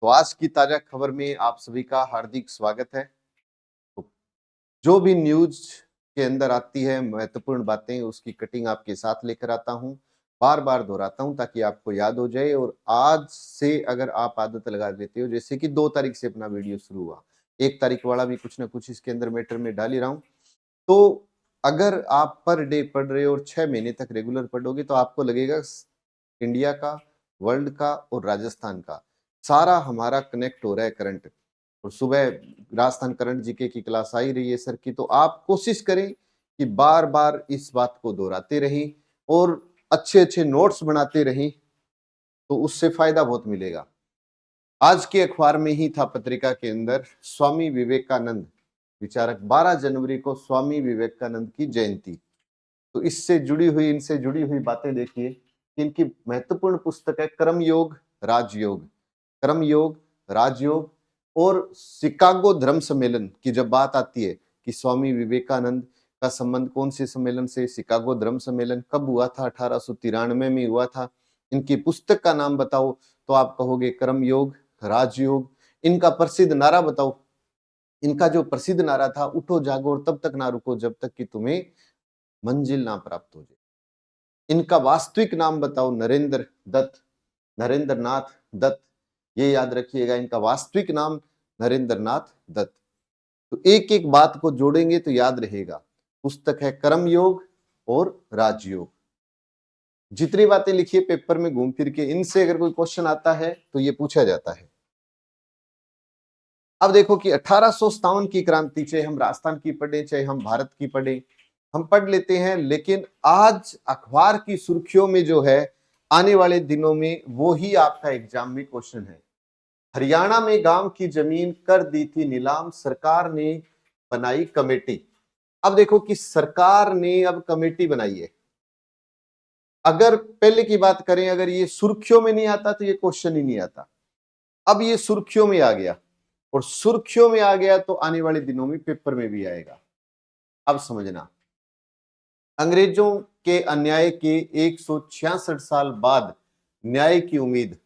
तो आज की ताजा खबर में आप सभी का हार्दिक स्वागत है। तो जो भी न्यूज के अंदर आती है महत्वपूर्ण बातें, उसकी कटिंग आपके साथ लेकर आता हूँ। बार बार दोहराता हूँ ताकि आपको याद हो जाए। और आज से अगर आप आदत लगा देते हो, जैसे कि 2 तारीख से अपना वीडियो शुरू हुआ, 1 तारीख वाला भी कुछ ना कुछ इसके अंदर मैटर में डाल ही रहा हूँ। तो अगर आप पर डे पढ़ रहे हो और 6 महीने तक रेगुलर पढ़ोगे तो आपको लगेगा इंडिया का, वर्ल्ड का और राजस्थान का सारा हमारा कनेक्ट हो रहा है करंट। और सुबह राजस्थान करंट जीके की क्लास आई रही है सर की, तो आप कोशिश करें कि बार बार इस बात को दोहराते रहें और अच्छे अच्छे नोट्स बनाते रहें, तो उससे फायदा बहुत मिलेगा। आज के अखबार में ही था, पत्रिका के अंदर, स्वामी विवेकानंद विचारक, 12 जनवरी को स्वामी विवेकानंद की जयंती। तो इससे जुड़ी हुई, इनसे जुड़ी हुई बातें देखिए कि इनकी महत्वपूर्ण पुस्तक है कर्मयोग राजयोग। कर्मयोग, राजयोग और शिकागो धर्म सम्मेलन की जब बात आती है कि स्वामी विवेकानंद का संबंध कौन से सम्मेलन से, शिकागो धर्म सम्मेलन कब हुआ था, 1893 में हुआ था। इनकी पुस्तक का नाम बताओ तो आप कहोगे कर्मयोग, राजयोग। इनका प्रसिद्ध नारा बताओ। इनका जो प्रसिद्ध नारा था, उठो जागो और तब तक ना रुको जब तक कि तुम्हें मंजिल ना प्राप्त हो जाए। इनका वास्तविक नाम बताओ, नरेंद्र दत्त, नरेंद्र नाथ दत्त। ये याद रखिएगा, इनका वास्तविक नाम नरेंद्र नाथ दत्त। तो एक एक बात को जोड़ेंगे तो याद रहेगा। पुस्तक है कर्मयोग और राजयोग। जितनी बातें लिखी है पेपर में घूम फिर के, इनसे अगर कोई क्वेश्चन आता है तो ये पूछा जाता है। अब देखो कि 1857 की क्रांति, चाहे हम राजस्थान की पढ़े चाहे हम भारत की पढ़े, हम पढ़ लेते हैं, लेकिन आज अखबार की सुर्खियों में जो है आने वाले दिनों में, वो ही आपका एग्जाम में क्वेश्चन है। हरियाणा में गांव की जमीन कर दी थी नीलाम, सरकार ने बनाई कमेटी। अब देखो कि सरकार ने अब कमेटी बनाई है। अगर पहले की बात करें, अगर ये सुर्खियों में नहीं आता तो ये क्वेश्चन ही नहीं आता। अब ये सुर्खियों में आ गया, और सुर्खियों में आ गया तो आने वाले दिनों में पेपर में भी आएगा। अब समझना, अंग्रेजों के अन्याय के 166 साल बाद न्याय की उम्मीद।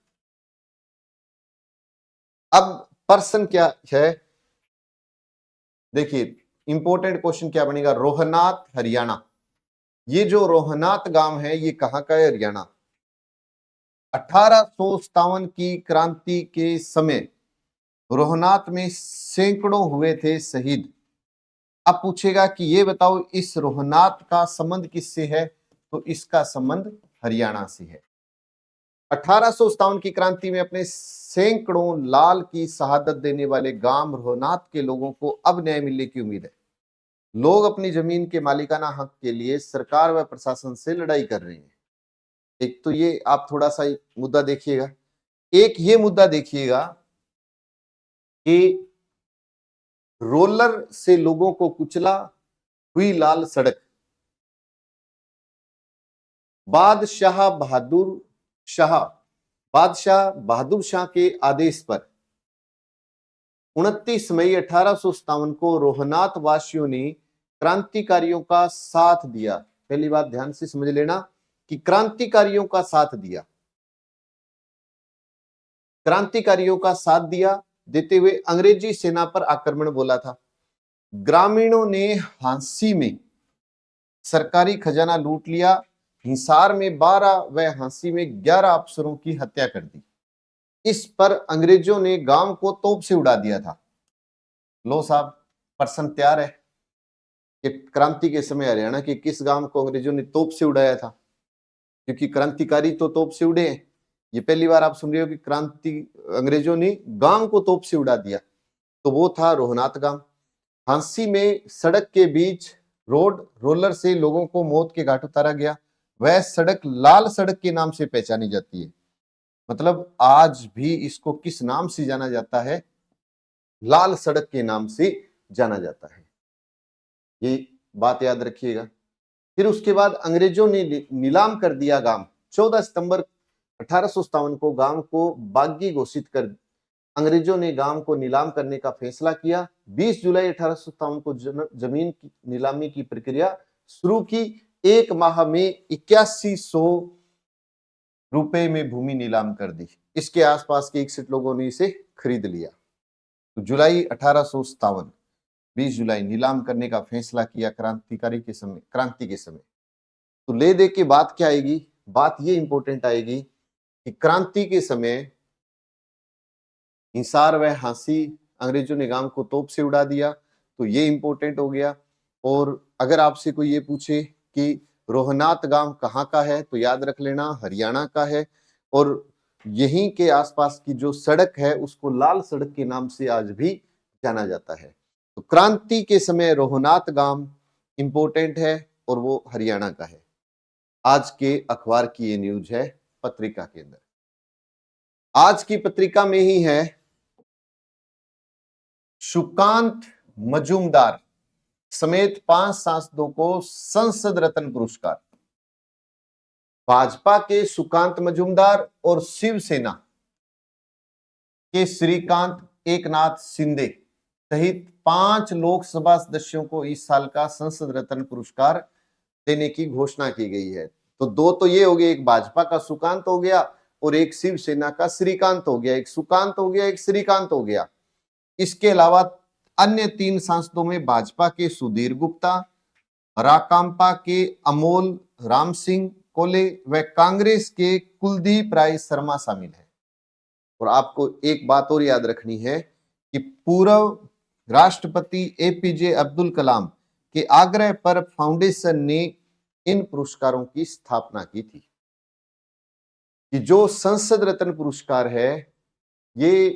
अब प्रश्न क्या है, देखिए इंपॉर्टेंट क्वेश्चन क्या बनेगा, रोहनात हरियाणा। ये जो रोहनात गांव है ये कहां का है, हरियाणा। 1857 की क्रांति के समय रोहनात में सैकड़ों हुए थे शहीद। अब पूछेगा कि ये बताओ इस रोहनात का संबंध किससे है, तो इसका संबंध हरियाणा से है। 1857 की क्रांति में अपने सैकड़ों लाल की शहादत देने वाले गांव रोहनात के लोगों को अब न्याय मिलने की उम्मीद है। लोग अपनी जमीन के मालिकाना हक के लिए सरकार व प्रशासन से लड़ाई कर रहे हैं। एक तो ये आप थोड़ा सा मुद्दा देखिएगा। एक ये मुद्दा देखिएगा कि रोलर से लोगों को कुचला, हुई लाल सड़क। बादशाह बहादुर शाह बादशाह बहादुर शाह के आदेश पर 29 मई 1857 को रोहनात वासियों ने क्रांतिकारियों का साथ दिया। पहली बात ध्यान से समझ लेना कि क्रांतिकारियों का साथ दिया, क्रांतिकारियों का साथ दिया देते हुए अंग्रेजी सेना पर आक्रमण बोला था। ग्रामीणों ने हांसी में सरकारी खजाना लूट लिया। हिसार में 12 व हांसी में 11 अफसरों की हत्या कर दी। इस पर अंग्रेजों ने गांव को तोप से उड़ा दिया था। लो साहब, प्रश्न तैयार है कि क्रांति के समय हरियाणा के किस गांव को अंग्रेजों ने तोप से उड़ाया था, क्योंकि क्रांतिकारी तो तोप से उड़े हैं। ये पहली बार आप सुन रहे हो कि क्रांति अंग्रेजों ने गांव को तोप से उड़ा दिया, तो वो था रोहनात गांव। हांसी में सड़क के बीच रोड रोलर से लोगों को मौत के घाट उतारा गया। वह सड़क लाल सड़क के नाम से पहचानी जाती है। मतलब आज भी इसको किस नाम से जाना जाता है, लाल सड़क के नाम से जाना जाता है। ये बात याद रखिएगा। फिर उसके बाद अंग्रेजों ने नीलाम कर दिया गांव। 14 सितंबर 1857 को गांव को बागी घोषित कर अंग्रेजों ने गांव को नीलाम करने का फैसला किया। 20 जुलाई 1857 को जमीन की नीलामी की प्रक्रिया शुरू की। एक माह में 8100 रुपए में भूमि नीलाम कर दी। इसके आसपास के 61 लोगों ने इसे खरीद लिया। तो जुलाई 1857, 20 जुलाई नीलाम करने का फैसला किया क्रांति के समय। तो ले दे के बात क्या आएगी? बात ये इंपॉर्टेंट आएगी कि क्रांति के समय हिसार व हांसी अंग्रेजों ने गांव को तोप से उड़ा दिया, तो ये इंपॉर्टेंट हो गया। और अगर आपसे कोई ये पूछे कि रोहनात गांव कहाँ का है, तो याद रख लेना हरियाणा का है। और यहीं के आसपास की जो सड़क है उसको लाल सड़क के नाम से आज भी जाना जाता है। तो क्रांति के समय रोहनात गांव इंपॉर्टेंट है और वो हरियाणा का है। आज के अखबार की ये न्यूज है पत्रिका के अंदर। आज की पत्रिका में ही है सुकांत मजूमदार समेत 5 सांसदों को संसद रत्न पुरस्कार। भाजपा के सुकांत मजूमदार और शिवसेना के श्रीकांत एकनाथ शिंदे सहित 5 लोकसभा सदस्यों को इस साल का संसद रत्न पुरस्कार देने की घोषणा की गई है। तो दो तो ये हो गए, एक भाजपा का सुकांत हो गया और एक शिवसेना का श्रीकांत हो गया। एक सुकांत हो गया, एक श्रीकांत हो गया। इसके अलावा अन्य 3 सांसदों में भाजपा के सुधीर गुप्ता, राकांपा के अमोल राम सिंह कोले व कांग्रेस के कुलदीप राय शर्मा शामिल है। और आपको एक बात और याद रखनी है कि पूर्व राष्ट्रपति एपीजे अब्दुल कलाम के आग्रह पर फाउंडेशन ने इन पुरस्कारों की स्थापना की थी। कि जो संसद रत्न पुरस्कार है ये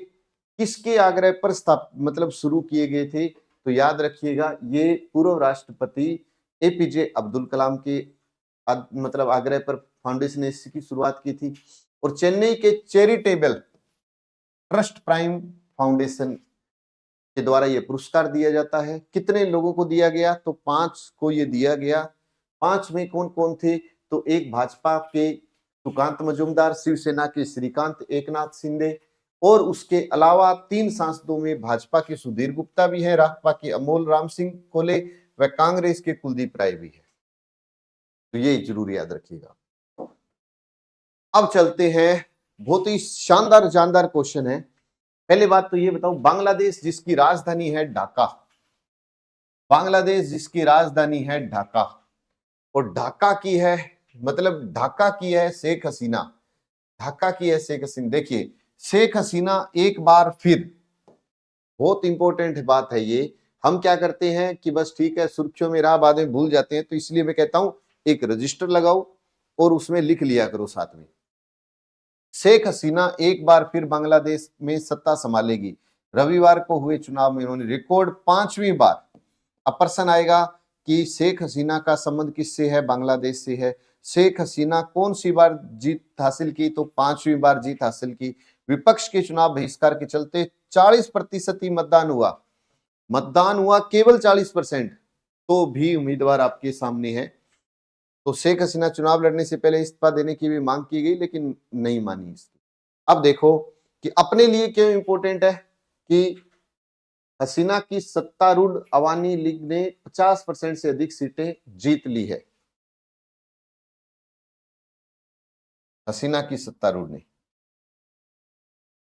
किसके आग्रह पर मतलब शुरू किए गए थे, तो याद रखिएगा ये पूर्व राष्ट्रपति एपीजे अब्दुल कलाम के मतलब आग्रह पर फाउंडेशन ने इसकी शुरुआत की थी। और चेन्नई के चैरिटेबल ट्रस्ट प्राइम फाउंडेशन के द्वारा यह पुरस्कार दिया जाता है। कितने लोगों को दिया गया? तो 5 को यह दिया गया। 5 में कौन कौन थे? तो एक भाजपा के सुकांत मजूमदार, शिवसेना के श्रीकांत एकनाथ शिंदे और उसके अलावा 3 सांसदों में भाजपा के सुधीर गुप्ता भी है, राकपा के अमोल राम सिंह कोले व कांग्रेस के कुलदीप राय भी है। तो ये जरूर याद रखिएगा। अब चलते हैं, बहुत ही शानदार जानदार क्वेश्चन है। पहले बात तो ये बताओ, बांग्लादेश जिसकी राजधानी है ढाका, बांग्लादेश जिसकी राजधानी है ढाका और ढाका की है मतलब ढाका की है शेख हसीना, ढाका की है शेख हसीना। देखिए शेख हसीना एक बार फिर, बहुत इंपॉर्टेंट बात है ये। हम क्या करते हैं कि बस ठीक है सुर्खियों में रहा, बाद में भूल जाते हैं, तो इसलिए मैं कहता हूं एक रजिस्टर लगाओ और उसमें लिख लिया करो साथ में। शेख हसीना एक बार फिर बांग्लादेश में सत्ता संभालेगी। रविवार को हुए चुनाव में उन्होंने रिकॉर्ड 5वीं बार, अब प्रश्न आएगा कि शेख हसीना का संबंध किससे है? बांग्लादेश से है। शेख हसीना कौन सी बार जीत हासिल की? तो 5वीं बार जीत हासिल की। विपक्ष के चुनाव बहिष्कार के चलते 40% ही मतदान हुआ केवल 40%, तो भी उम्मीदवार आपके सामने है। तो शेख हसीना चुनाव लड़ने से पहले इस्तीफा देने की भी मांग की गई लेकिन नहीं मानी इसकी। अब देखो कि अपने लिए क्यों इंपॉर्टेंट है कि हसीना की सत्तारूढ़ अवामी लीग ने 50% से अधिक सीटें जीत ली है। हसीना की सत्तारूढ़ ने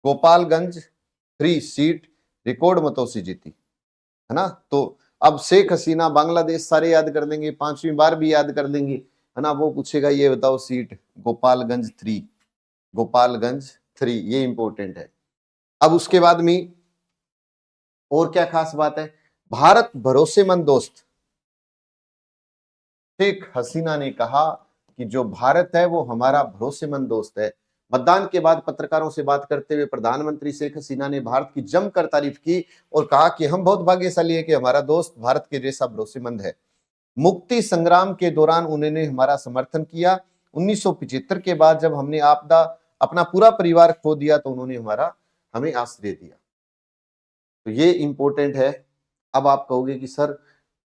गोपालगंज 3 सीट रिकॉर्ड मतों से जीती है ना। तो अब शेख हसीना बांग्लादेश सारे याद कर देंगे, 5वीं बार भी याद कर देंगे है ना। वो पूछेगा ये बताओ सीट गोपालगंज 3, गोपालगंज 3, ये इंपॉर्टेंट है। अब उसके बाद में और क्या खास बात है? भारत भरोसेमंद दोस्त, शेख हसीना ने कहा कि जो भारत है वो हमारा भरोसेमंद दोस्त है। मतदान के बाद पत्रकारों से बात करते हुए प्रधानमंत्री शेख हसीना ने भारत की जमकर तारीफ की और कहा कि हम बहुत भाग्यशाली है कि हमारा दोस्त भारत के जैसा भरोसेमंद है। मुक्ति संग्राम के दौरान उन्होंने हमारा समर्थन किया। 1975 के बाद जब हमने आपदा अपना पूरा परिवार खो दिया तो उन्होंने हमें आश्रय दिया। तो ये इंपॉर्टेंट है। अब आप कहोगे कि सर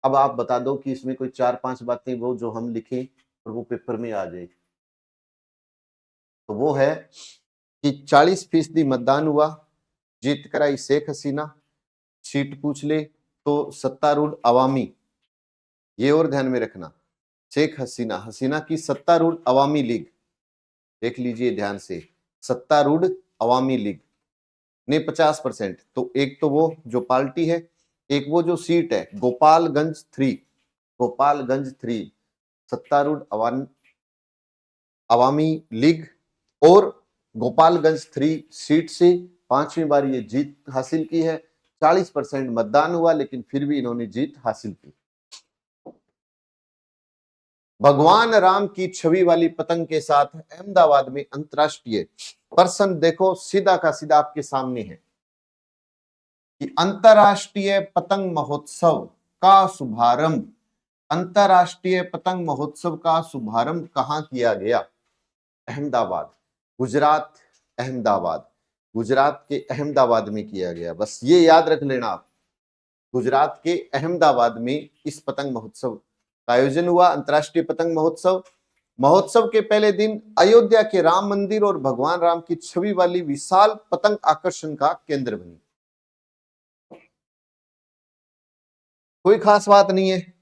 अब आप बता दो कि इसमें कोई 4-5 बातें वो जो हम लिखें और वो पेपर में आ जाए। तो वो है कि 40% मतदान हुआ, जीत कर आई शेख हसीना। सीट पूछ ले तो सत्तारूढ़ अवामी, ये और ध्यान में रखना, शेख हसीना, हसीना की सत्तारूढ़ अवामी लीग देख लीजिए ध्यान से, सत्तारूढ़ अवामी लीग ने 50%। तो एक तो वो जो पार्टी है, एक वो जो सीट है गोपालगंज 3, गोपालगंज 3 सत्तारूढ़ अवामी लीग, और गोपालगंज 3 सीट से 5वीं बार ये जीत हासिल की है। 40% मतदान हुआ, लेकिन फिर भी इन्होंने जीत हासिल की। भगवान राम की छवि वाली पतंग के साथ अहमदाबाद में अंतरराष्ट्रीय प्रश्न, देखो सीधा का सीधा आपके सामने है कि अंतरराष्ट्रीय पतंग महोत्सव का शुभारंभ, अंतरराष्ट्रीय पतंग महोत्सव का शुभारंभ कहां किया गया? अहमदाबाद, गुजरात, अहमदाबाद, गुजरात के अहमदाबाद में किया गया। बस ये याद रख लेना आप, गुजरात के अहमदाबाद में इस पतंग महोत्सव का आयोजन हुआ, अंतरराष्ट्रीय पतंग महोत्सव। महोत्सव के पहले दिन अयोध्या के राम मंदिर और भगवान राम की छवि वाली विशाल पतंग आकर्षण का केंद्र बनी। कोई खास बात नहीं है।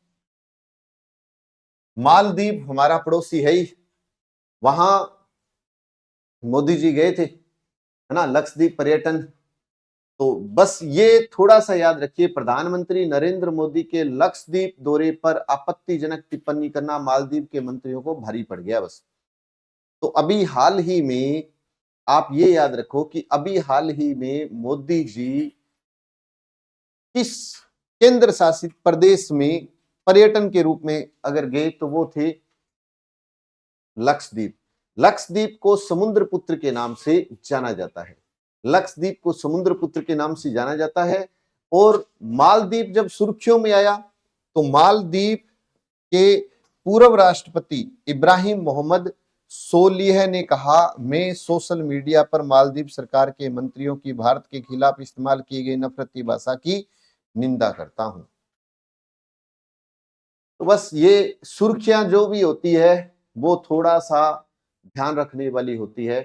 मालदीव हमारा पड़ोसी है ही, वहां मोदी जी गए थे, है ना, लक्षद्वीप पर्यटन। तो बस ये थोड़ा सा याद रखिए, प्रधानमंत्री नरेंद्र मोदी के लक्षद्वीप दौरे पर आपत्तिजनक टिप्पणी करना मालदीव के मंत्रियों को भारी पड़ गया। बस तो अभी हाल ही में आप ये याद रखो कि अभी हाल ही में मोदी जी किस केंद्र शासित प्रदेश में पर्यटन के रूप में अगर गए तो वो थे लक्षद्वीप। लक्षद्वीप को समुद्र पुत्र के नाम से जाना जाता है, लक्षद्वीप को समुद्र पुत्र के नाम से जाना जाता है। और मालदीव जब सुर्खियों में आया तो मालदीव के पूर्व राष्ट्रपति इब्राहिम मोहम्मद सोलिह ने कहा, मैं सोशल मीडिया पर मालदीव सरकार के मंत्रियों की भारत के खिलाफ इस्तेमाल की गई नफरती भाषा की निंदा करता हूं। तो बस ये सुर्खियां जो भी होती है वो थोड़ा सा ध्यान रखने वाली होती है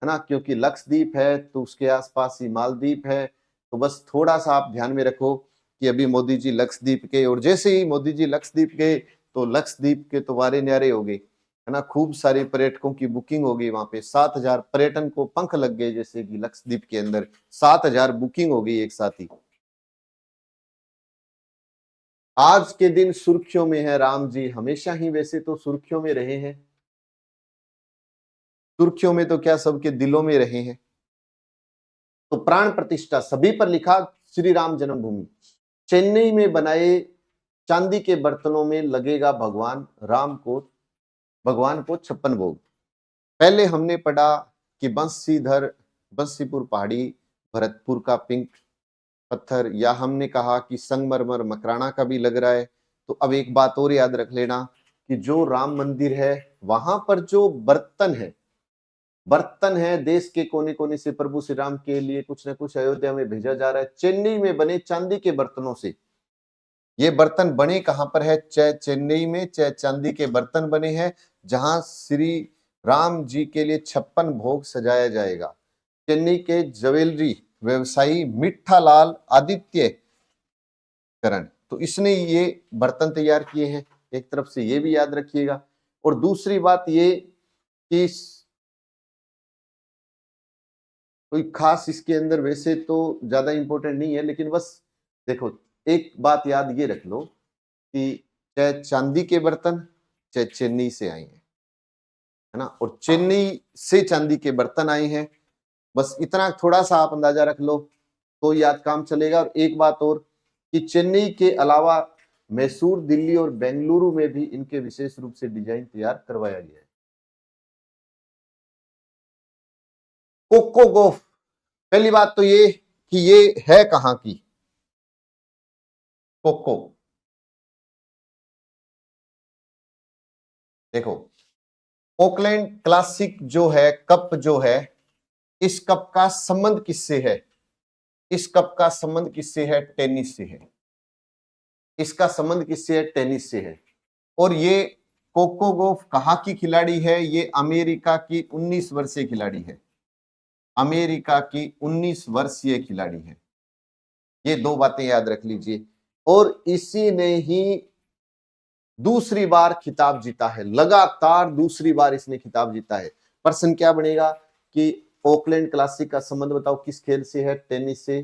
ना, क्योंकि लक्षद्वीप है तो उसके आसपास ही मालदीव है। तो बस थोड़ा सा आप ध्यान में रखो कि अभी मोदी जी लक्षद्वीप के, और जैसे ही मोदी जी लक्षद्वीप गए तो लक्षद्वीप के तो वारे न्यारे हो गए, है ना, खूब सारे पर्यटकों की बुकिंग हो गई। वहां पे 7,000 पर्यटन को पंख लग गए, जैसे कि लक्षद्वीप के अंदर 7,000 बुकिंग हो गई एक साथ ही। आज के दिन सुर्खियों में है राम जी, हमेशा ही वैसे तो सुर्खियों में रहे हैं, सुर्खियों में तो क्या सबके दिलों में रहे हैं। तो प्राण प्रतिष्ठा सभी पर लिखा श्री राम जन्मभूमि, चेन्नई में बनाए चांदी के बर्तनों में लगेगा भगवान को 56 भोग। पहले हमने पढ़ा कि बंशीधर, बंशीपुर पहाड़ी, भरतपुर का पिंक पत्थर, या हमने कहा कि संगमरमर मकराना का भी लग रहा है। तो अब एक बात और याद रख लेना कि जो राम मंदिर है वहां पर जो बर्तन है देश के कोने कोने से प्रभु श्री राम के लिए कुछ ना कुछ अयोध्या में भेजा जा रहा है, चेन्नई में बने चांदी के बर्तनों से। ये बर्तन बने कहां पर है? चाहे चेन्नई में, चाहे चांदी के बर्तन बने हैं, जहां श्री राम जी के लिए 56 भोग सजाया जाएगा। चेन्नई के ज्वेलरी व्यवसायी मिठ्ठालाल आदित्य करण, तो इसने ये बर्तन तैयार किए हैं, एक तरफ से ये भी याद रखिएगा। और दूसरी बात ये कि कोई खास इसके अंदर वैसे तो ज्यादा इंपॉर्टेंट नहीं है, लेकिन बस देखो एक बात याद ये रख लो कि चाहे चांदी के बर्तन चाहे चेन्नई से आए हैं, है ना, और चेन्नई से चांदी के बर्तन आए हैं, बस इतना थोड़ा सा आप अंदाजा रख लो तो याद काम चलेगा। और एक बात और कि चेन्नई के अलावा मैसूर, दिल्ली और बेंगलुरु में भी इनके विशेष रूप से डिजाइन तैयार करवाया गया है। कोको गोफ, पहली बात तो ये कि ये है कहां की कोको। देखो ओकलैंड क्लासिक जो है कप जो है, इस कप का संबंध किससे है? इस कप का संबंध किससे है? टेनिस से है। इसका संबंध किससे है? टेनिस से है। और ये कोको गोफ कहां की खिलाड़ी है? ये अमेरिका की 19 वर्षीय खिलाड़ी है, अमेरिका की 19 वर्षीय खिलाड़ी है। ये दो बातें याद रख लीजिए। और इसी ने ही दूसरी बार खिताब जीता है, लगातार दूसरी बार इसने खिताब जीता है। प्रश्न क्या बनेगा कि ओकलैंड क्लासिक का संबंध बताओ किस खेल से है? टेनिस से।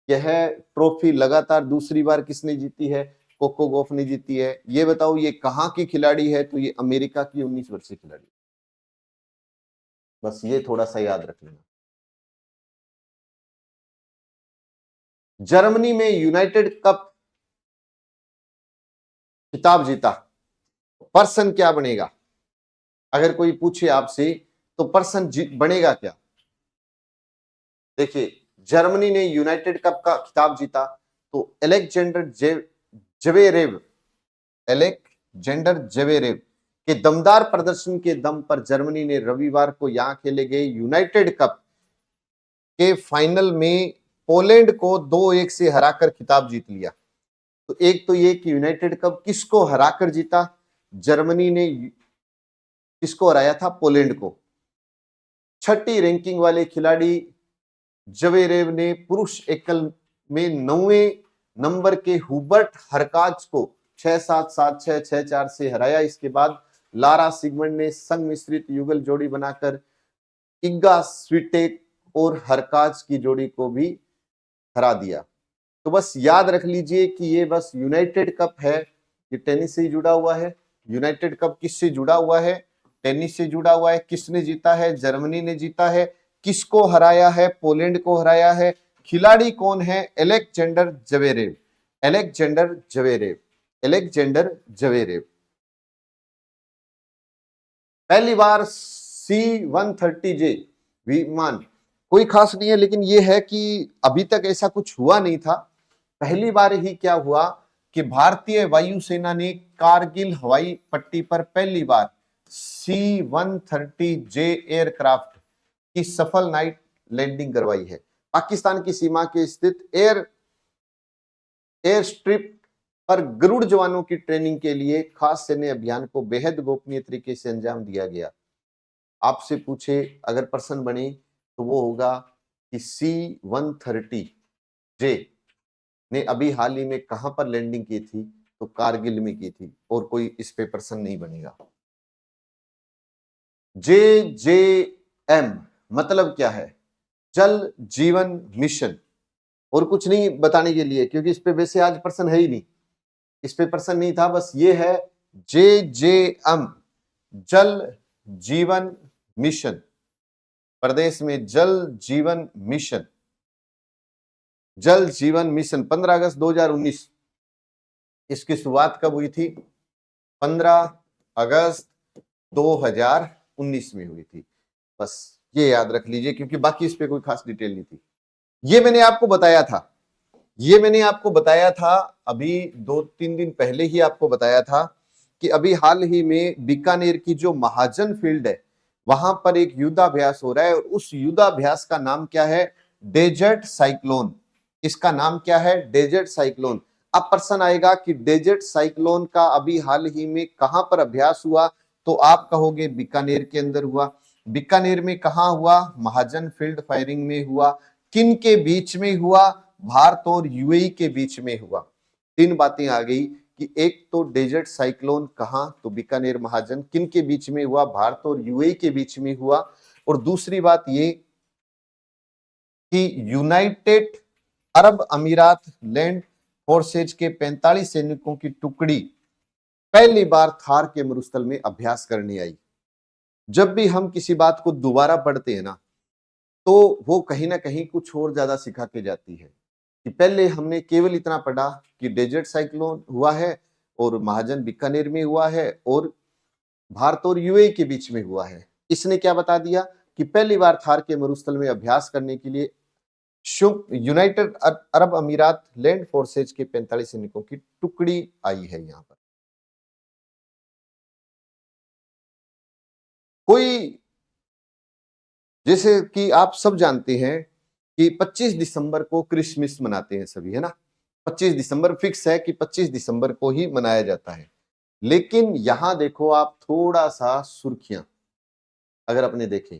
यह ट्रॉफी लगातार दूसरी बार किसने जीती है? कोको गॉफ ने जीती है। ये बताओ ये कहाँ की खिलाड़ी है? तो ये अमेरिका की 19 वर्षीय खिलाड़ी। बस ये थोड़ा सा याद रख लेना। जर्मनी में यूनाइटेड कप खिताब जीता। प्रश्न क्या बनेगा? अगर कोई पूछे आपसे तो प्रश्न बनेगा क्या? देखिए, जर्मनी ने यूनाइटेड कप का खिताब जीता तो एलेक्जेंडर जेवेरेव के दमदार प्रदर्शन के दम पर जर्मनी ने रविवार को यहां खेले गए यूनाइटेड कप के फाइनल में पोलैंड को 2-1 से हराकर खिताब जीत लिया। तो एक तो ये कि यूनाइटेड कप किसको हराकर जीता? जर्मनी ने किसको हराया था? पोलैंड को। छठी रैंकिंग वाले खिलाड़ी जवेरेव ने पुरुष एकल में 9वें नंबर के हुबर्ट हरकाज को 6-7, 7-6, 6-4 से हराया। इसके बाद लारा सिगमंड ने संग मिश्रित युगल जोड़ी बनाकर इग्गा स्विटेक और हरकाज की जोड़ी को भी हरा दिया। तो बस याद रख लीजिए कि ये बस यूनाइटेड कप है, ये टेनिस से ही जुड़ा हुआ है। यूनाइटेड कप किससे जुड़ा हुआ है? टेनिस से जुड़ा हुआ है। किसने जीता है? जर्मनी ने जीता है। किसको हराया है? पोलैंड को हराया है। खिलाड़ी कौन है? एलेक्जेंडर जवेरेव। एलेक्जेंडर जवेरेव। एलेक्जेंडर जवेरेव पहली बार C-130J विमान, कोई खास नहीं है, लेकिन यह है कि अभी तक ऐसा कुछ हुआ नहीं था। पहली बार ही क्या हुआ कि भारतीय वायुसेना ने कारगिल हवाई पट्टी पर पहली बार C-130J एयरक्राफ्ट की सफल नाइट लैंडिंग करवाई है। पाकिस्तान की सीमा के स्थित एयर स्ट्रिप पर गरुड़ जवानों की ट्रेनिंग के लिए खास सैन्य अभियान को बेहद गोपनीय तरीके से अंजाम दिया गया। आपसे पूछे अगर प्रश्न बने तो वो होगा कि C-130J ने अभी हाल ही में कहां पर लैंडिंग की थी? तो कारगिल में की थी, और कोई इस पे प्रश्न नहीं बनेगा। JJM मतलब क्या है? जल जीवन मिशन। और कुछ नहीं बताने के लिए, क्योंकि इस पे वैसे आज प्रश्न है ही नहीं, इस पे प्रश्न नहीं था। बस ये है JJM, जल जीवन मिशन। प्रदेश में जल जीवन मिशन, जल जीवन मिशन 15 अगस्त 2019। इसकी शुरुआत कब हुई थी? 15 अगस्त 2019 में हुई थी। बस ये याद रख लीजिए, क्योंकि बाकी इस पे कोई खास डिटेल नहीं थी। ये मैंने आपको बताया था, ये मैंने आपको बताया था अभी 2-3 दिन पहले ही आपको बताया था कि अभी हाल ही में बीकानेर की जो महाजन फील्ड है वहां पर एक युद्धाभ्यास हो रहा है, और उस युद्धाभ्यास का नाम क्या है? Desert cyclone. इसका नाम क्या है? Desert cyclone. अब प्रश्न आएगा कि डेजर्ट साइक्लोन का अभी हाल ही में कहां पर अभ्यास हुआ? तो आप कहोगे बीकानेर के अंदर हुआ। बीकानेर में कहां हुआ? महाजन फील्ड फायरिंग में हुआ। किन के बीच में हुआ? भारत और यूएई के बीच में हुआ। तीन बातें आ गई कि एक तो डेजर्ट साइक्लोन कहां? तो बीकानेर महाजन। किन के बीच में हुआ? भारत और यूएई के बीच में हुआ। और दूसरी बात ये कि यूनाइटेड अरब अमीरात लैंड फोर्सेज के 45 सैनिकों की टुकड़ी पहली बार थार के मरुस्थल में अभ्यास करने आई। जब भी हम किसी बात को दोबारा पढ़ते हैं ना, तो वो कहीं ना कहीं कुछ और ज्यादा सिखा के जाती है। कि पहले हमने केवल इतना पढ़ा कि डेजर्ट साइक्लोन हुआ है और महाजन बीकानेर में हुआ है और भारत और यूएई के बीच में हुआ है। इसने क्या बता दिया कि पहली बार थार के मरुस्थल में अभ्यास करने के लिए यूनाइटेड अरब अमीरात लैंड फोर्सेज के 45 सैनिकों की टुकड़ी आई है। यहां पर कोई, जैसे कि आप सब जानते हैं कि 25 दिसंबर को क्रिसमस मनाते हैं सभी, है ना? 25 दिसंबर फिक्स है कि 25 दिसंबर को ही मनाया जाता है। लेकिन यहां देखो आप थोड़ा सा सुर्खियां अगर अपने देखें,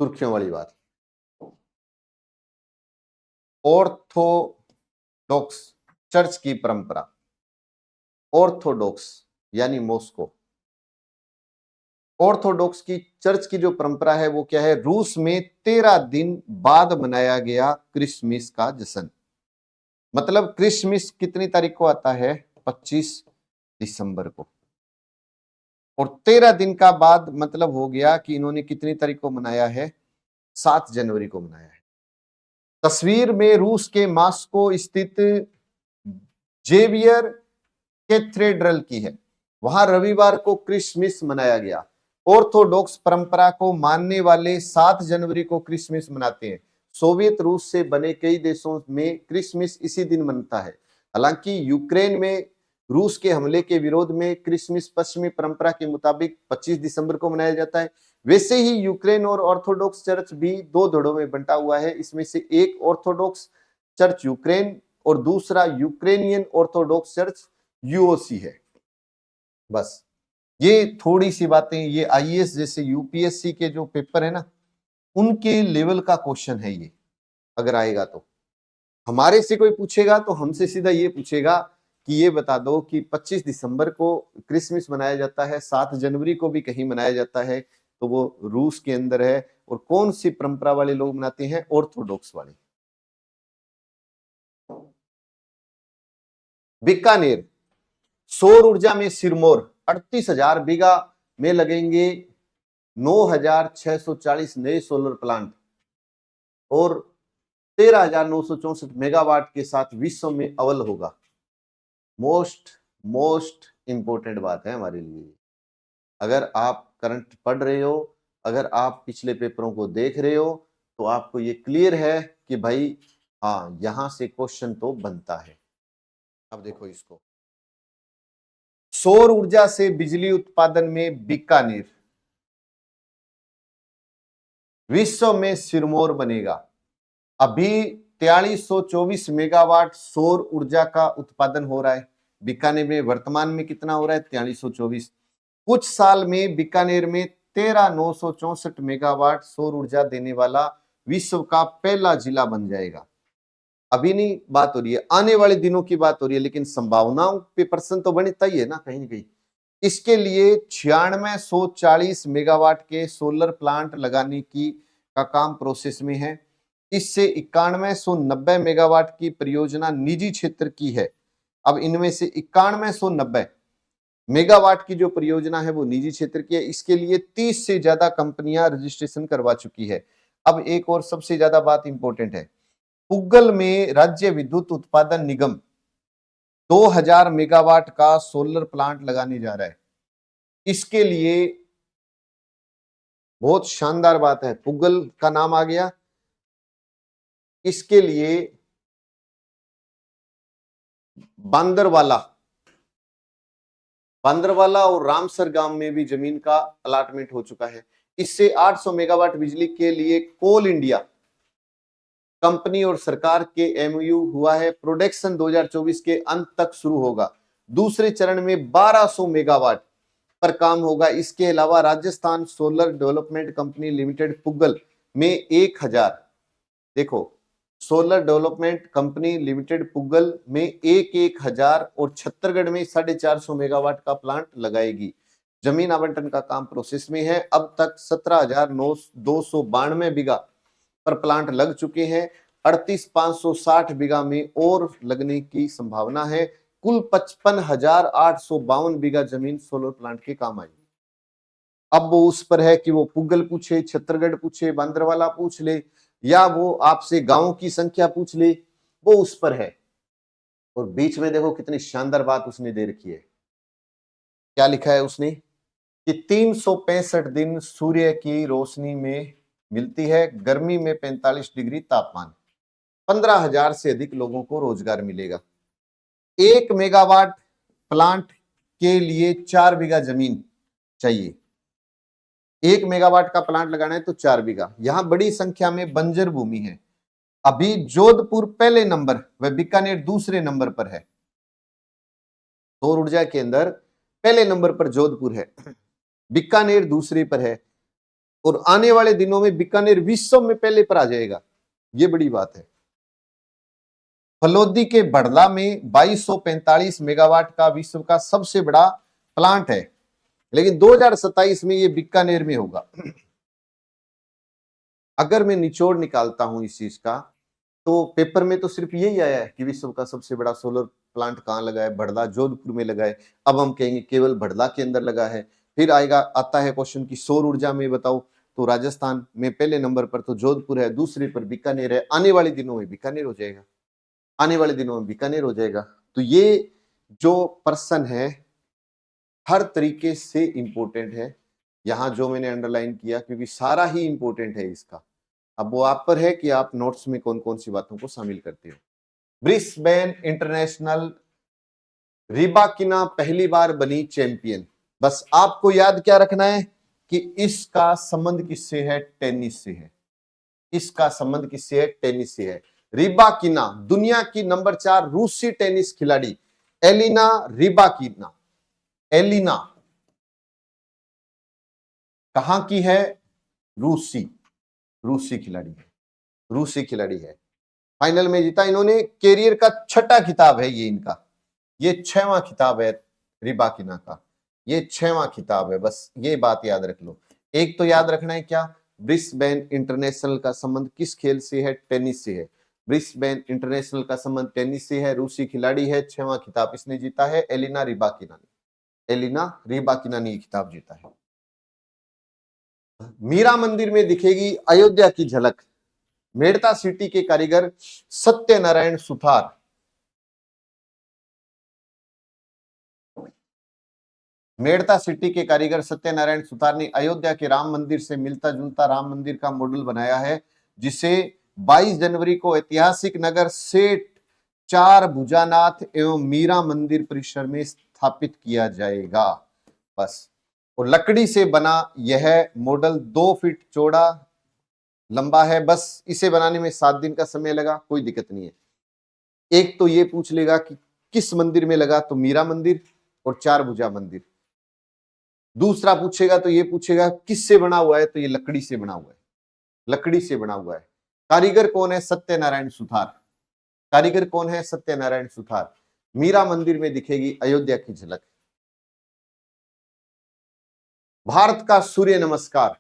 सुर्खियों वाली बात, ऑर्थोडॉक्स चर्च की परंपरा, ऑर्थोडॉक्स यानी मॉस्को। ऑर्थोडॉक्स की चर्च की जो परंपरा है वो क्या है, रूस में 13 दिन बाद मनाया गया क्रिसमस का जश्न। मतलब क्रिसमस कितनी तारीख को आता है, 25 दिसंबर को, और 13 दिन का बाद मतलब हो गया कि इन्होंने कितनी तारीख को मनाया है, 7 जनवरी को मनाया है। तस्वीर में रूस के मॉस्को स्थित जेवियर कैथेड्रल की है। वहां रविवार को क्रिसमस मनाया गया। ऑर्थोडॉक्स परंपरा को मानने वाले 7 जनवरी को क्रिसमस मनाते हैं। सोवियत रूस से बने कई देशों में क्रिसमस इसी दिन मनता है। हालांकि यूक्रेन में रूस के हमले के विरोध में क्रिसमस पश्चिमी परंपरा के मुताबिक 25 दिसंबर को मनाया जाता है। वैसे ही यूक्रेन और ऑर्थोडॉक्स चर्च भी 2 धड़ों में बंटा हुआ है। इसमें से एक ऑर्थोडॉक्स चर्च यूक्रेन और दूसरा यूक्रेनियन ऑर्थोडॉक्स चर्च यूओसी है। बस ये थोड़ी सी बातें, ये आईएएस जैसे यूपीएससी के जो पेपर है ना, उनके लेवल का क्वेश्चन है ये। अगर आएगा तो हमारे से कोई पूछेगा तो हमसे सीधा ये पूछेगा कि ये बता दो कि 25 दिसंबर को क्रिसमस मनाया जाता है, 7 जनवरी को भी कहीं मनाया जाता है, तो वो रूस के अंदर है, और कौन सी परंपरा वाले लोग मनाते हैं, ऑर्थोडॉक्स वाले। बीकानेर, सौर ऊर्जा में सिरमौर, 38,000 बीघा में लगेंगे 9,640 नए सोलर प्लांट और 13,964 मेगावाट के साथ विश्व में अव्वल होगा। मोस्ट इंपोर्टेंट बात है हमारे लिए। अगर आप करंट पढ़ रहे हो, अगर आप पिछले पेपरों को देख रहे हो, तो आपको ये क्लियर है कि भाई हाँ, यहां से क्वेश्चन तो बनता है। अब देखो इसको, सौर ऊर्जा से बिजली उत्पादन में बीकानेर, विश्व में सिरमौर बनेगा। अभी 4324 मेगावाट सौर ऊर्जा का उत्पादन हो रहा है बीकानेर में। वर्तमान में कितना हो रहा है, 4324। कुछ साल में बीकानेर में 13,964 मेगावाट सौर ऊर्जा देने वाला विश्व का पहला जिला बन जाएगा। अभी नहीं बात हो रही है, आने वाले दिनों की बात हो रही है, लेकिन संभावनाओं पे प्रश्न तो बनता ही है ना कहीं ना कहीं। इसके लिए 9640 मेगावाट के सोलर प्लांट लगाने की का काम प्रोसेस में है। इससे 9190 मेगावाट की परियोजना निजी क्षेत्र की है। अब इनमें से 9190 मेगावाट की जो परियोजना है वो निजी क्षेत्र की है। इसके लिए 30 से ज्यादा कंपनियां रजिस्ट्रेशन करवा चुकी है। अब एक और सबसे ज्यादा बात इंपॉर्टेंट है, पुग्गल में राज्य विद्युत उत्पादन निगम 2000 मेगावाट का सोलर प्लांट लगाने जा रहा है। इसके लिए बहुत शानदार बात है, पुग्गल का नाम आ गया। इसके लिए बांदरवाला और रामसर गांव में भी जमीन का अलाटमेंट हो चुका है। इससे 800 मेगावाट बिजली के लिए कोल इंडिया कंपनी और सरकार के एमओयू हुआ है। प्रोडक्शन 2024 के अंत तक शुरू होगा। दूसरे चरण में 1200 मेगावाट पर काम होगा। इसके अलावा Rajasthan solar development company limited Pugal में 1000, देखो solar development company limited Pugal में 1000 और छत्तीसगढ़ में 450 मेगावाट का प्लांट लगाएगी। जमीन आवंटन का काम प्रोसेस में है। अब तक 17,292 बीघा पर प्लांट लग चुके हैं। 38,560 बीघा में और लगने की संभावना है। कुल 55,852 बीघा जमीन सोलर प्लांट के काम आएगी। अब वो उस पर है कि वो पुग्गल पूछे, छत्तीसगढ़ पूछे, बांद्रवाला पूछ ले, या वो आपसे गांव की संख्या पूछ ले, वो उस पर है। और बीच में देखो कितनी शानदार बात उसने दे रखी है। क्या लिखा है उसने कि 365 दिन सूर्य की रोशनी में मिलती है, गर्मी में 45 डिग्री तापमान, 15,000 से अधिक लोगों को रोजगार मिलेगा। 1 मेगावाट प्लांट के लिए 4 बीघा जमीन चाहिए। 1 मेगावाट का प्लांट लगाना है तो 4 बीघा। यहां बड़ी संख्या में बंजर भूमि है। अभी जोधपुर पहले नंबर व बीकानेर दूसरे नंबर पर है। सौर ऊर्जा के अंदर पहले नंबर पर जोधपुर है, बीकानेर दूसरे पर है, और आने वाले दिनों में बीकानेर विश्व में पहले पर आ जाएगा। ये बड़ी बात है। फलोदी के बड़ला में 2245 मेगावाट का विश्व का सबसे बड़ा प्लांट है, लेकिन 2027 में ये बीकानेर में होगा। अगर मैं निचोड़ निकालता हूं इस चीज का, तो पेपर में तो सिर्फ यही आया है कि विश्व का सबसे बड़ा सोलर प्लांट कहाँ लगा है, बड़ला जोधपुर में लगा है। अब हम कहेंगे केवल बड़ला के अंदर लगा है। फिर आता है क्वेश्चन की सौर ऊर्जा में बताओ, तो राजस्थान में पहले नंबर पर तो जोधपुर है, दूसरे पर बीकानेर है। आने वाले दिनों में बीकानेर हो जाएगा, आने वाले दिनों में बीकानेर हो जाएगा। तो ये जो पर्सन है हर तरीके से इंपॉर्टेंट है। यहां जो मैंने अंडरलाइन किया, क्योंकि सारा ही इंपॉर्टेंट है इसका। अब वो आप पर है कि आप नोट्स में कौन कौन सी बातों को शामिल करते हो। ब्रिस्बेन इंटरनेशनल, रिबाकिना पहली बार बनी चैंपियन। बस आपको याद क्या रखना है कि इसका संबंध किससे है, टेनिस से है। इसका संबंध किससे है, टेनिस से है। रिबाकिना दुनिया की नंबर 4 रूसी टेनिस खिलाड़ी एलिना रिबाकिना। एलिना कहां की है, रूसी, रूसी खिलाड़ी है, रूसी खिलाड़ी है। फाइनल में जीता इन्होंने, कैरियर का छठा खिताब है ये इनका, ये 6वां खिताब है रिबाकिना का, ये 6वां खिताब है। बस ये बात याद रख लो। एक तो याद रखना है क्या, ब्रिस्बेन इंटरनेशनल का संबंध किस खेल से है, टेनिस से है। ब्रिस्बेन इंटरनेशनल का संबंध टेनिस से है, रूसी खिलाड़ी है, 6वां खिताब इसने जीता है, एलिना रिबाकिना ने, एलिना रिबाकिना ने खिताब जीता है। मीरा मंदिर में दिखेगी अयोध्या की झलक। मेड़ता सिटी के कारीगर सत्यनारायण सुथार, मेड़ता सिटी के कारीगर सत्यनारायण सुथार ने अयोध्या के राम मंदिर से मिलता जुलता राम मंदिर का मॉडल बनाया है, जिसे 22 जनवरी को ऐतिहासिक नगर सेठ चार भुजानाथ एवं मीरा मंदिर परिसर में स्थापित किया जाएगा। बस, और लकड़ी से बना यह मॉडल 2 फीट चौड़ा लंबा है। बस इसे बनाने में 7 दिन का समय लगा, कोई दिक्कत नहीं है। एक तो ये पूछ लेगा कि किस मंदिर में लगा, तो मीरा मंदिर और चार भुजा मंदिर। दूसरा पूछेगा तो ये पूछेगा किससे बना हुआ है, तो ये लकड़ी से बना हुआ है, लकड़ी से बना हुआ है। कारीगर कौन है, सत्यनारायण सुथार। कारीगर कौन है, सत्यनारायण सुथार। मीरा मंदिर में दिखेगी अयोध्या की झलक। भारत का सूर्य नमस्कार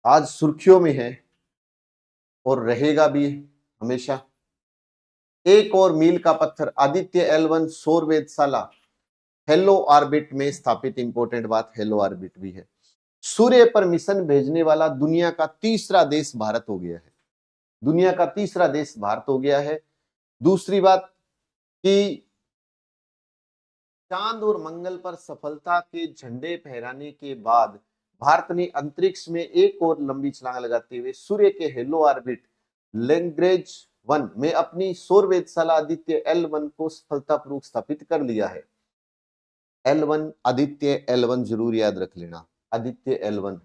आज सुर्खियों में है और रहेगा भी हमेशा। एक और मील का पत्थर आदित्य L1 सौर वेधशाला हेलो ऑर्बिट में स्थापित। इंपॉर्टेंट बात, हेलो ऑर्बिट भी है। सूर्य पर मिशन भेजने वाला दुनिया का तीसरा देश भारत हो गया है, दुनिया का तीसरा देश भारत हो गया है। दूसरी बात कि चांद और मंगल पर सफलता के झंडे फहराने के बाद भारत ने अंतरिक्ष में एक और लंबी छलांग लगाते हुए सूर्य के हेलो ऑर्बिट लैग्रेंज 1 में अपनी सौर वेधशाला आदित्य L1 को सफलतापूर्वक स्थापित कर लिया है। L1 आदित्य L1 जरूर याद रख लेना, आदित्य L1।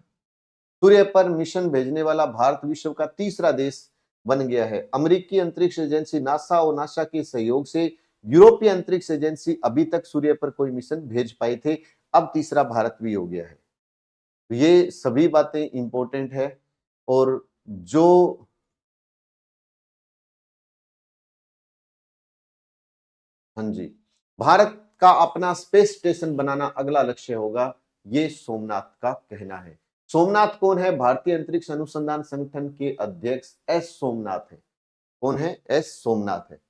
सूर्य पर मिशन भेजने वाला भारत विश्व का तीसरा देश बन गया है। अमेरिकी अंतरिक्ष एजेंसी नासा और नासा के सहयोग से यूरोपीय अंतरिक्ष एजेंसी अभी तक सूर्य पर कोई मिशन भेज पाए थे, अब तीसरा भारत भी हो गया है। तो ये सभी बातें इंपॉर्टेंट है। और जो हाँ जी, भारत का अपना स्पेस स्टेशन बनाना अगला लक्ष्य होगा, ये सोमनाथ का कहना है। सोमनाथ कौन है, भारतीय अंतरिक्ष अनुसंधान संगठन के अध्यक्ष एस सोमनाथ है। कौन है, एस सोमनाथ है।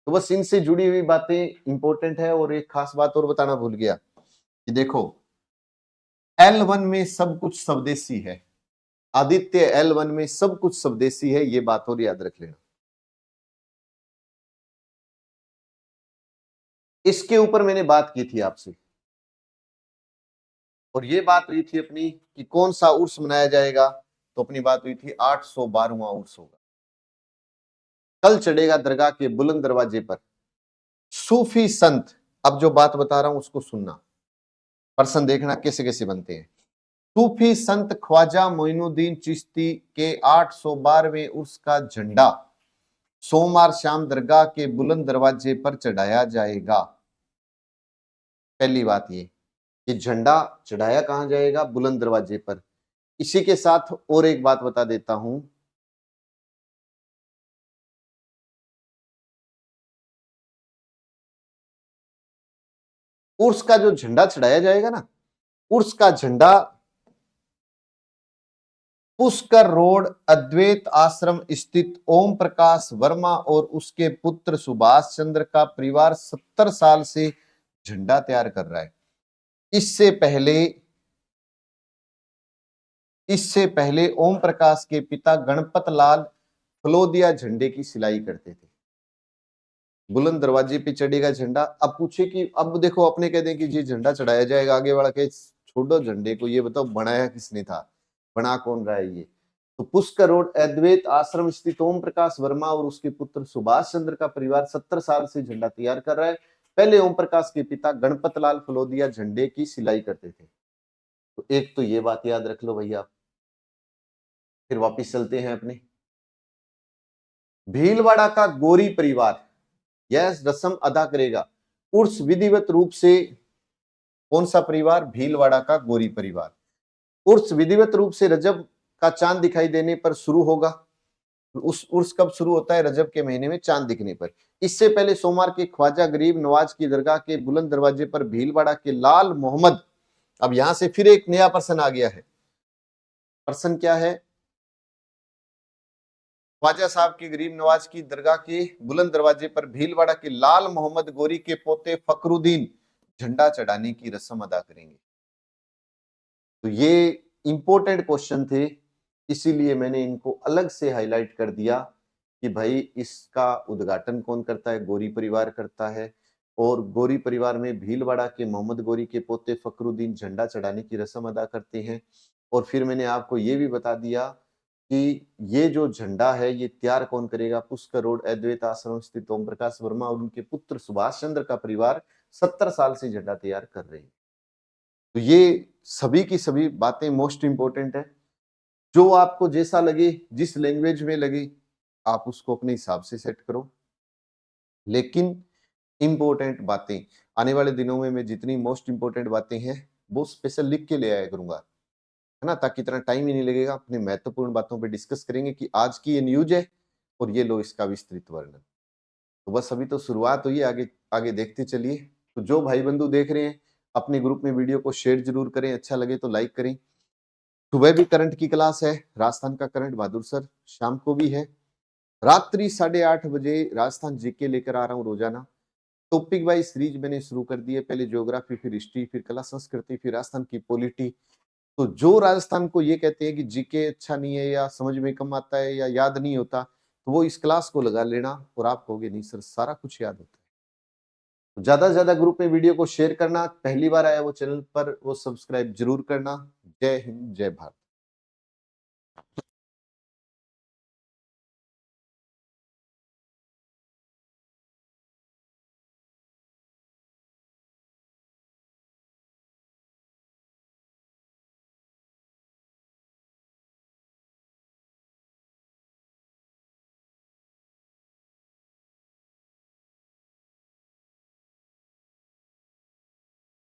तो बस इनसे जुड़ी हुई बातें इंपॉर्टेंट है। और एक खास बात और बताना भूल गया कि देखो L1 में सब कुछ स्वदेशी है, आदित्य L1 में सब कुछ स्वदेशी है, ये बात और याद रख लेना। इसके ऊपर मैंने बात की थी आपसे, और ये बात हुई थी अपनी कि कौन सा उर्स मनाया जाएगा, तो अपनी बात हुई थी 812वां उर्स होगा, कल चढ़ेगा दरगाह के बुलंद दरवाजे पर। सूफी संत, अब जो बात बता रहा हूं उसको सुनना, पर्सन देखना कैसे कैसे बनते हैं। सूफी संत ख्वाजा मोइनुद्दीन चिश्ती के 812वें उर्स का झंडा सोमवार शाम दरगाह के बुलंद दरवाजे पर चढ़ाया जाएगा। पहली बात ये झंडा चढ़ाया कहां जाएगा, बुलंद दरवाजे पर। इसी के साथ और एक बात बता देता हूं, उर्स का जो झंडा चढ़ाया जाएगा ना, उर्स का झंडा पुष्कर रोड अद्वैत आश्रम स्थित ओम प्रकाश वर्मा और उसके पुत्र सुभाष चंद्र का परिवार 70 साल से झंडा तैयार कर रहा है। इससे पहले ओम प्रकाश के पिता गणपत लाल फलोदिया झंडे की सिलाई करते थे। बुलंद दरवाजे पे चढ़ेगा झंडा। अब पूछे कि अब देखो अपने कह दें कि जी झंडा चढ़ाया जाएगा, आगे वाला के छोड़ो झंडे को, ये बताओ बनाया किसने था, बना कौन रहा है ये। तो पुष्कर रोड अद्वैत आश्रम स्थित ओम प्रकाश वर्मा और उसके पुत्र सुभाष चंद्र का परिवार 70 साल से झंडा तैयार कर रहा है। पहले ओम प्रकाश के पिता गणपत लाल फलोदिया झंडे की सिलाई करते थे। तो एक तो ये बात याद रख लो भैया। फिर वापिस चलते हैं अपने भीलवाड़ा का गोरी परिवार यह रस्म अदा करेगा। उर्स विधिवत रूप से कौन सा परिवार? भीलवाड़ा का गोरी परिवार। उर्स विधिवत रूप से रजब का चांद दिखाई देने पर शुरू होगा। उस उर्स कब शुरू होता है? रजब के महीने में चांद दिखने पर। इससे पहले सोमवार के ख्वाजा गरीब नवाज की दरगाह के बुलंद दरवाजे पर भीलवाड़ा के लाल मोहम्मद, अब यहां से फिर एक नया पर्सन आ गया है। पर्सन क्या है? ख्वाजा साहब की गरीब नवाज की दरगाह के बुलंद दरवाजे पर भीलवाड़ा के लाल मोहम्मद गोरी के पोते फकरुद्दीन झंडा चढ़ाने की रस्म अदा करेंगे। तो ये इंपॉर्टेंट क्वेश्चन थे, इसीलिए मैंने इनको अलग से हाईलाइट कर दिया कि भाई इसका उद्घाटन कौन करता है? गोरी परिवार करता है। और गोरी परिवार में भीलवाड़ा के मोहम्मद गोरी के पोते फकरुद्दीन झंडा चढ़ाने की रस्म अदा करते हैं। और फिर मैंने आपको ये भी बता दिया कि ये जो झंडा है ये तैयार कौन करेगा? पुष्कर रोड अद्वैत आश्रम स्थित ओम प्रकाश वर्मा और उनके पुत्र सुभाष चंद्र का परिवार 70 साल से झंडा तैयार कर रहे हैं। तो ये सभी की सभी बातें मोस्ट इंपोर्टेंट है। जो आपको जैसा लगे, जिस लैंग्वेज में लगे, आप उसको अपने हिसाब से सेट करो। लेकिन इंपॉर्टेंट बातें आने वाले दिनों में मैं जितनी मोस्ट इंपोर्टेंट बातें हैं वो स्पेशल लिख के ले आया करूंगा, है ना, ताकि इतना टाइम ही नहीं लगेगा। अपने महत्वपूर्ण बातों पे डिस्कस करेंगे कि आज की ये न्यूज है और ये लो इसका विस्तृत वर्णन। तो बस अभी तो शुरुआत हुई है, आगे आगे देखते चलिए। तो जो भाई बंधु देख रहे हैं अपने ग्रुप में वीडियो को शेयर जरूर करें, अच्छा लगे तो लाइक करें। सुबह भी करंट की क्लास है, राजस्थान का करंट बहादुर सर, शाम को भी है। रात्रि 8:30 बजे राजस्थान जीके लेकर आ रहा हूँ रोजाना। टॉपिक वाइज सीरीज मैंने शुरू कर दी है, पहले ज्योग्राफी, फिर हिस्ट्री, फिर कला संस्कृति, फिर राजस्थान की पॉलिटी। तो जो राजस्थान को ये कहते हैं कि जीके अच्छा नहीं है या समझ में कम आता है या याद नहीं होता, तो वो इस क्लास को लगा लेना और आप कहोगे नहीं सर सारा कुछ याद होता है। तो ज्यादा से ज्यादा ग्रुप में वीडियो को शेयर करना, पहली बार आया वो चैनल पर वो सब्सक्राइब जरूर करना। जय हिंद, जय भारत।